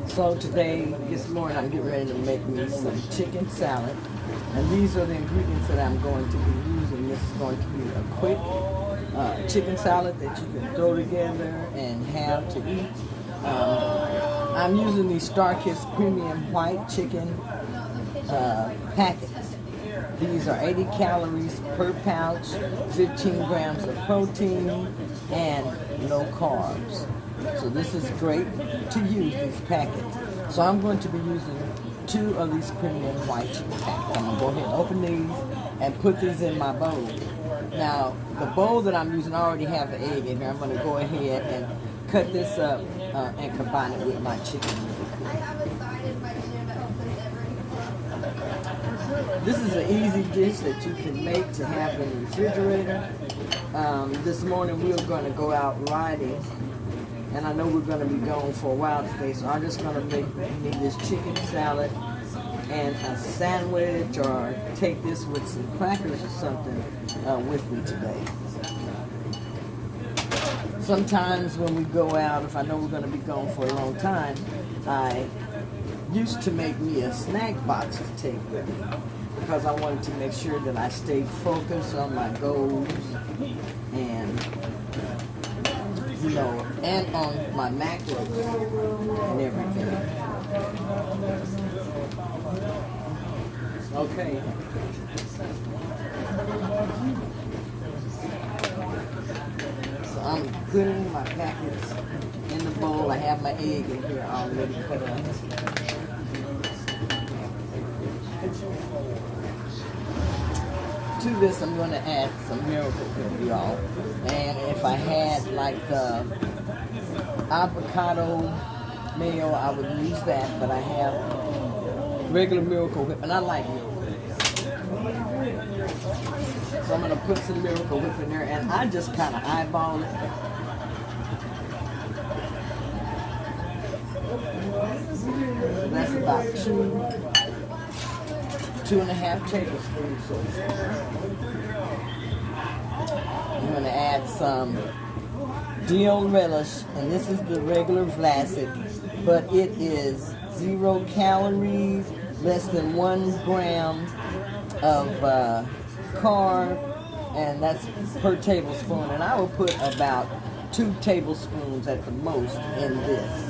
So today, this morning, I'm getting ready to make me some chicken salad. And these are the ingredients that I'm going to be using. This is going to be a quick chicken salad that you can throw together and have to eat. I'm using these Starkist Premium White Chicken packets. These are 80 calories per pouch, 15 grams of protein, and no carbs. So this is great to use, these packets. So I'm going to be using 2 of these premium white chicken packets. I'm going to go ahead and open these and put these in my bowl. Now, the bowl that I'm using, I already have an egg in here. I'm going to go ahead and cut this up and combine it with my chicken. This is an easy dish that you can make to have in the refrigerator. This morning we are going to go out riding, and I know we're going to be gone for a while today, so I'm just going to make me this chicken salad and a sandwich, or take this with some crackers or something with me today. Sometimes when we go out, if I know we're going to be gone for a long time, I used to make me a snack box to take with me, because I wanted to make sure that I stayed focused on my goals and, you know, and on my macros and everything. Okay. So I'm putting my packets in the bowl. I have my egg in here already cut up. To this, I'm going to add some Miracle Whip, y'all. And if I had like the avocado mayo, I would use that. But I have regular Miracle Whip, and I like Miracle Whip. So I'm going to put some Miracle Whip in there, and I just kind of eyeball it. That's about 2.5 tablespoons. So I'm going to add some dill relish, and this is the regular Vlasic, but it is 0 calories, less than 1 gram of carb, and that's per tablespoon. And I will put about 2 tablespoons at the most in this.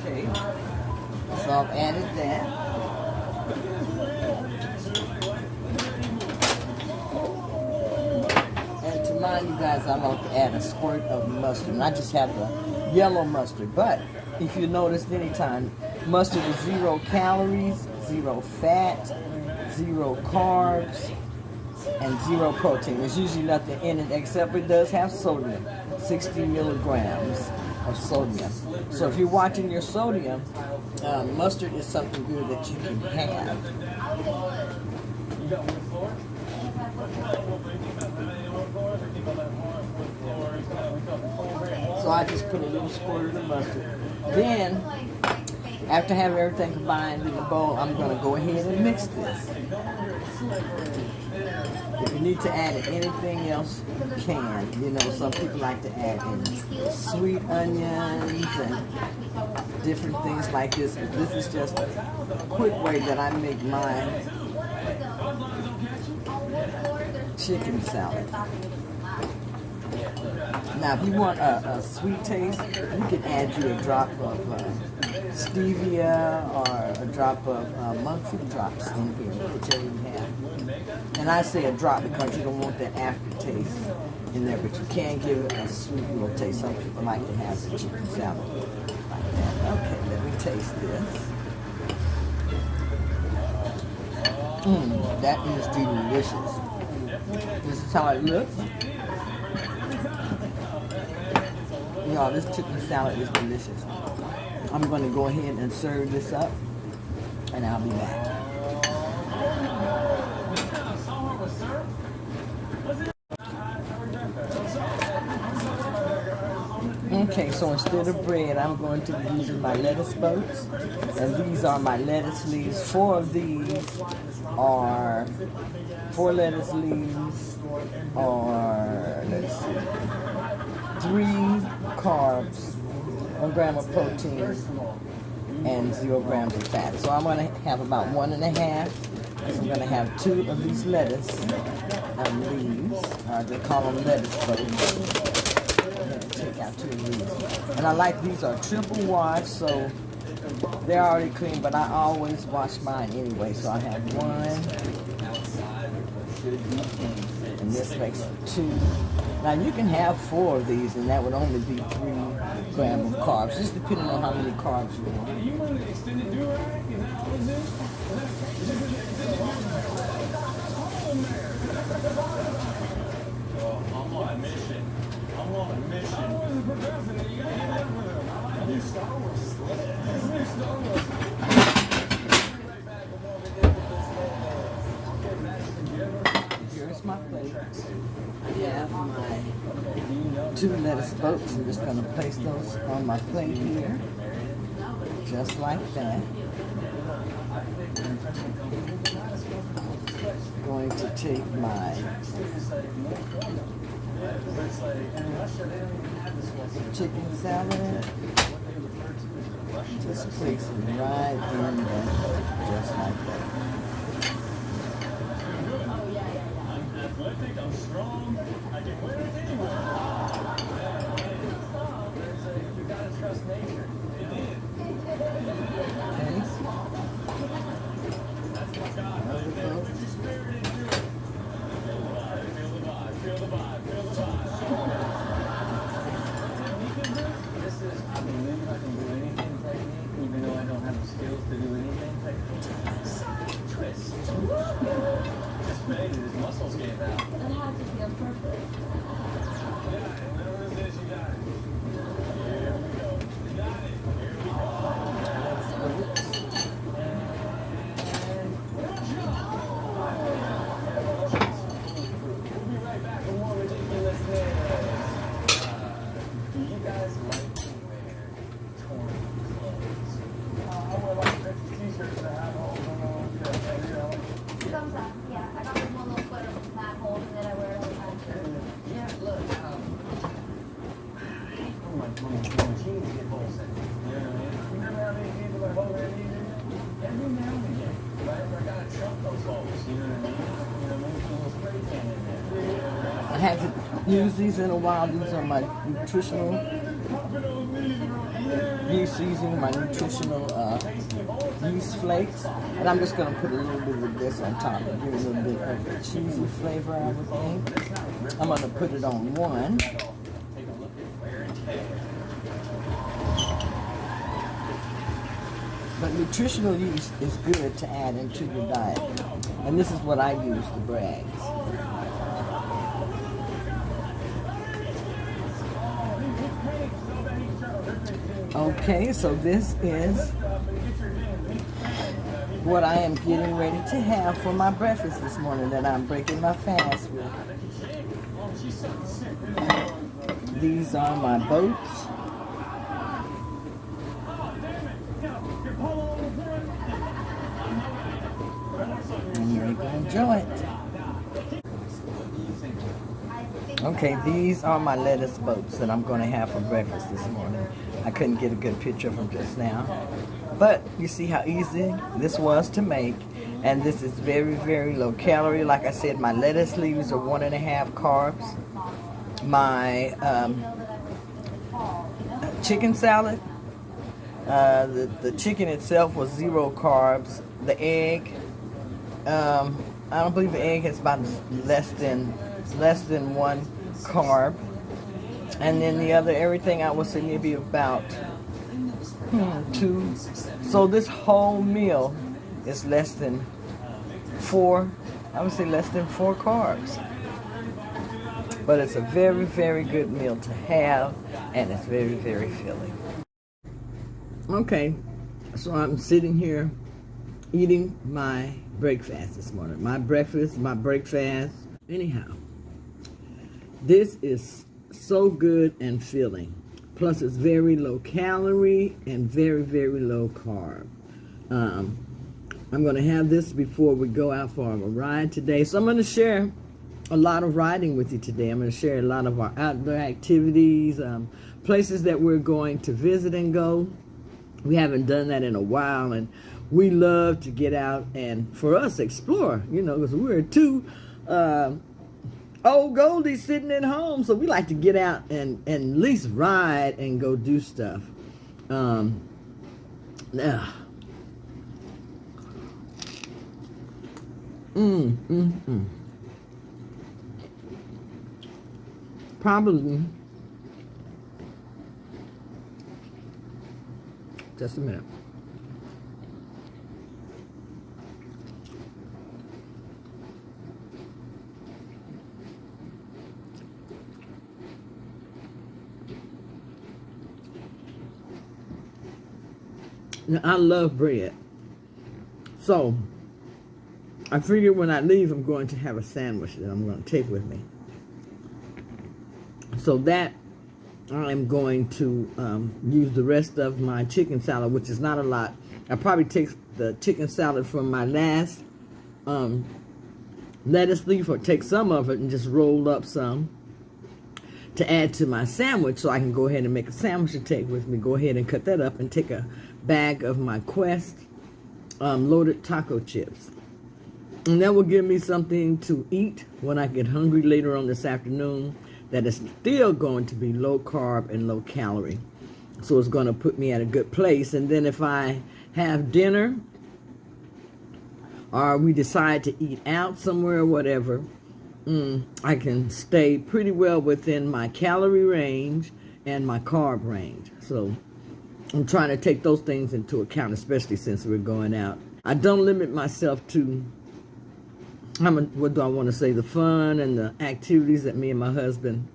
Okay, so I've added that. And to mind you guys, I like to add a squirt of mustard. And I just have the yellow mustard. But if you noticed anytime, mustard is 0 calories, 0 fat, 0 carbs, and 0 protein. There's usually nothing in it except it does have sodium, 60 milligrams of sodium. So if you're watching your sodium, mustard is something good that you can have. So I just put a little squirt of the mustard. Then, after having everything combined in the bowl, I'm going to go ahead and mix this. If you need to add anything else, you can. You know, some people like to add in sweet onions and different things like this. But this is just a quick way that I make my chicken salad. Now, if you want a sweet taste, you can add you a drop of stevia or a drop of monk fruit drops in here, whichever you have. And I say a drop because you don't want that aftertaste in there, but you can give it a sweet little taste. Some people like to have the chicken salad like that. Okay, let me taste this. That is delicious. This is how it looks. Y'all, this chicken salad is delicious. I'm going to go ahead and serve this up, and I'll be back. Okay, so instead of bread, I'm going to be using my lettuce boats. And these are my lettuce leaves. 4 of these are 4 lettuce leaves are, let's see, 3 carbs, 1 gram of protein, and 0 grams of fat. So I'm going to have about 1.5. I'm going to have 2 of these lettuce leaves. They call them lettuce boats. Take out 2 of these. And I like these are triple washed, so they're already clean, but I always wash mine anyway. So I have 1, and this makes 2. Now you can have 4 of these, and that would only be 3 grams of carbs, just depending on how many carbs you want. I'm on a mission. I'm on a mission. I wasn't procrastinating. You gotta get that with him. I knew Star Wars. It's new Star Wars. Here's my plate. I have my 2 lettuce boats. I'm just going to place those on my plate here, just like that. Going to take my chicken salad, just place it right in there, just like that. I'm athletic, I'm strong, I can wear it anywhere. You gotta trust nature. Okay. That's my God. Put your spirit into it. Feel the vibe, feel the vibe, feel the vibe. This is, I believe I can do anything technique, even though I don't have the skills to do anything technique. Twist. Just made it, his muscles gave out. That had to feel perfect. Yeah, whatever it is, you got it. Here we go. You got it. Here we go. We'll be right back with more ridiculousness. Do you guys like to wear torn clothes? I wear like stretchy t-shirts that have holes on them. Sometimes, yeah. I got this one little sweater with that hole that I wear all the time. Yeah, look. My jeans get holes in. You know what I mean? You never have any jeans with like holes in it either? Every now and again, right? I gotta chunk those holes. You know what I mean? You know, maybe put a little spray tan in there. I haven't used these in a while. These are my nutritional yeast using my nutritional yeast flakes, and I'm just going to put a little bit of this on top and give it a little bit of a cheesy flavor, I would think. I'm going to put it on 1. But nutritional yeast is good to add into your diet, and this is what I use, the Bragg's. Okay, so this is what I am getting ready to have for my breakfast this morning that I'm breaking my fast with. These are my boats. And you're going to enjoy it. Okay, these are my lettuce boats that I'm going to have for breakfast this morning. I couldn't get a good picture of them just now. But you see how easy this was to make. And this is very, very low calorie. Like I said, my lettuce leaves are 1.5 carbs. My chicken salad, the chicken itself was 0 carbs. The egg, I don't believe the egg has about less than 1 carb, and then the other everything I would say maybe about 2. So this whole meal is less than 4. I would say less than 4 carbs, but it's a very, very good meal to have, and it's very, very filling. Okay, so I'm sitting here eating my breakfast this morning. My breakfast, my breakfast. Anyhow, this is so good and filling. Plus, it's very low calorie and very, very low carb. I'm going to have this before we go out for a ride today. So I'm going to share a lot of riding with you today. I'm going to share a lot of our outdoor activities, places that we're going to visit and go. We haven't done that in a while, and we love to get out and, for us, explore, you know, because we're two old goldies sitting at home, so we like to get out and at least ride and go do stuff. Probably. Just a minute. Now, I love bread. So, I figured when I leave, I'm going to have a sandwich that I'm going to take with me. So that I'm going to use the rest of my chicken salad, which is not a lot. I probably take the chicken salad from my last lettuce leaf, or take some of it and just roll up some to add to my sandwich, so I can go ahead and make a sandwich to take with me. Go ahead and cut that up and take a bag of my Quest loaded taco chips. And that will give me something to eat when I get hungry later on this afternoon that is still going to be low carb and low calorie. So it's going to put me at a good place. And then if I have dinner or we decide to eat out somewhere or whatever, I can stay pretty well within my calorie range and my carb range. So I'm trying to take those things into account, especially since we're going out. I don't limit myself to, what do I want to say, the fun and the activities that me and my husband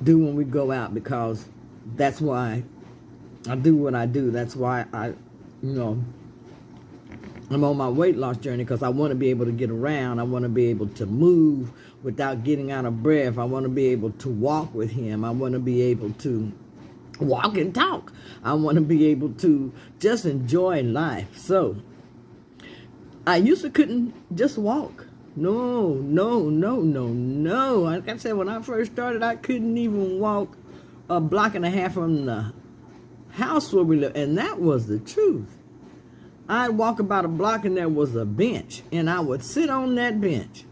do when we go out, because that's why I do what I do. That's why I'm on my weight loss journey, because I want to be able to get around. I want to be able to move without getting out of breath. I want to be able to walk with him. I want to be able to walk and talk. I want to be able to just enjoy life. So I used to couldn't just walk. No. Like I said, when I first started, I couldn't even walk a block and a half from the house where we live. And that was the truth. I'd walk about a block and there was a bench, and I would sit on that bench.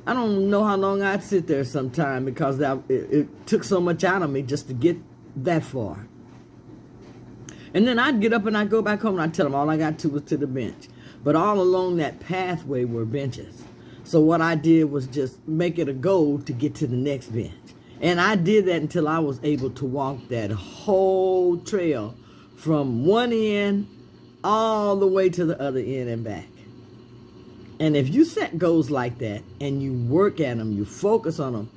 I don't know how long I'd sit there sometime, because it took so much out of me just to get that far. And then I'd get up and I'd go back home, and I'd tell them all I got to was to the bench. But all along that pathway were benches. So what I did was just make it a goal to get to the next bench. And I did that until I was able to walk that whole trail from one end all the way to the other end and back. And if you set goals like that and you work at them, you focus on them,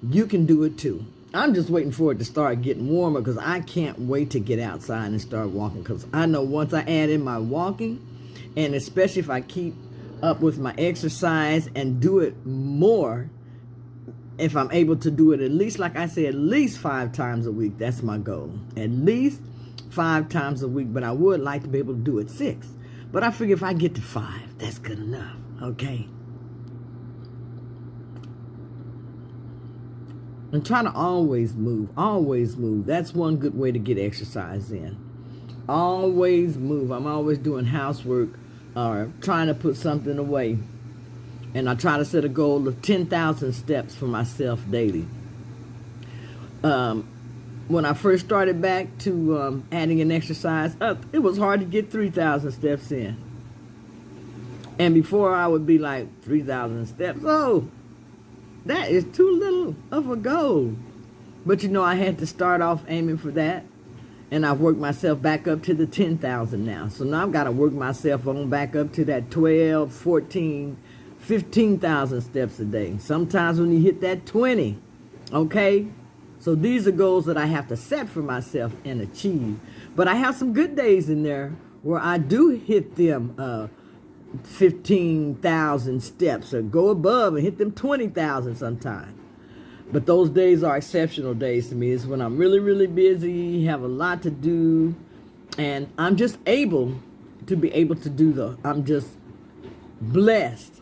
you can do it too. I'm just waiting for it to start getting warmer, because I can't wait to get outside and start walking, because I know once I add in my walking, and especially if I keep up with my exercise and do it more, if I'm able to do it at least, like I said, at least 5 times a week, that's my goal. At least 5 times a week, but I would like to be able to do it 6. But I figure if I get to 5, that's good enough, okay? And try to always move, always move. That's one good way to get exercise in. Always move. I'm always doing housework or trying to put something away. And I try to set a goal of 10,000 steps for myself daily. When I first started back to adding an exercise, it was hard to get 3,000 steps in. And before I would be like, 3,000 steps, oh, that is too little of a goal. But I had to start off aiming for that. And I've worked myself back up to the 10,000 now. So now I've got to work myself on back up to that 12, 14, 15,000 steps a day. Sometimes when you hit that 20, okay? So these are goals that I have to set for myself and achieve. But I have some good days in there where I do hit them 15,000 steps, or go above and hit them 20,000 sometimes. But those days are exceptional days to me. It's when I'm really, really busy, have a lot to do, and I'm just able to be able to do those. I'm just blessed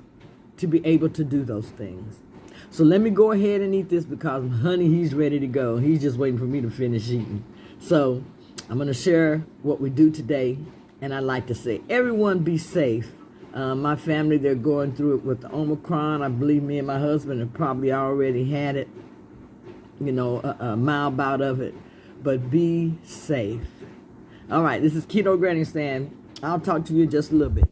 to be able to do those things. So let me go ahead and eat this because honey, he's ready to go. He's just waiting for me to finish eating. So I'm going to share what we do today. And I'd like to say, everyone be safe. My family, they're going through it with the Omicron. I believe me and my husband have probably already had it, you know, a mild bout of it. But be safe. All right, this is Keto Granny Stand. I'll talk to you in just a little bit.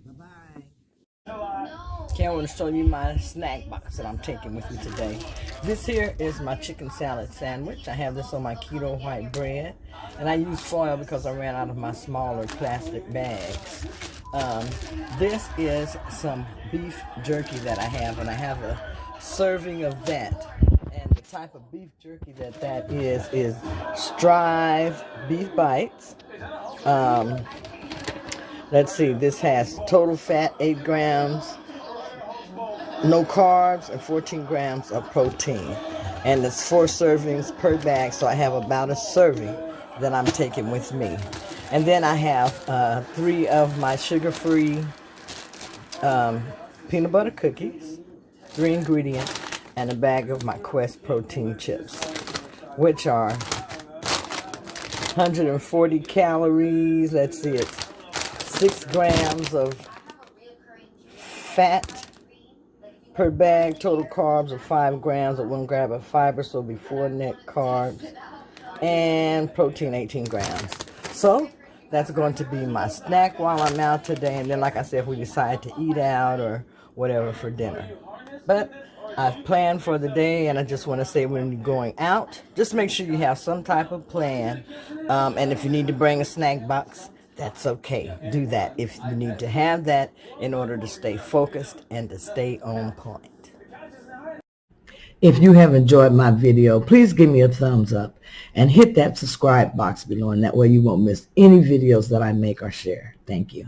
Bye-bye. Okay, I want to show you my snack box that I'm taking with me today. This here is my chicken salad sandwich. I have this on my keto white bread. And I use foil because I ran out of my smaller plastic bags. This is some beef jerky that I have, and I have a serving of that. And the type of beef jerky that is Strive beef bites. Let's see, this has total fat 8 grams, no carbs, and 14 grams of protein. And it's 4 servings per bag, so I have about a serving that I'm taking with me. And then I have 3 of my sugar-free peanut butter cookies, 3 ingredients, and a bag of my Quest protein chips, which are 140 calories. Let's see, it's 6 grams of fat per bag, total carbs of 5 grams, of 1 gram of fiber, so it'll be 4 net carbs, and protein 18 grams. So that's going to be my snack while I'm out today, and then like I said, if we decide to eat out or whatever for dinner. But I've planned for the day, and I just want to say, when you're going out, just make sure you have some type of plan, and if you need to bring a snack box, that's okay. Do that if you need to have that in order to stay focused and to stay on point. If you have enjoyed my video, please give me a thumbs up and hit that subscribe box below, and that way you won't miss any videos that I make or share. Thank you.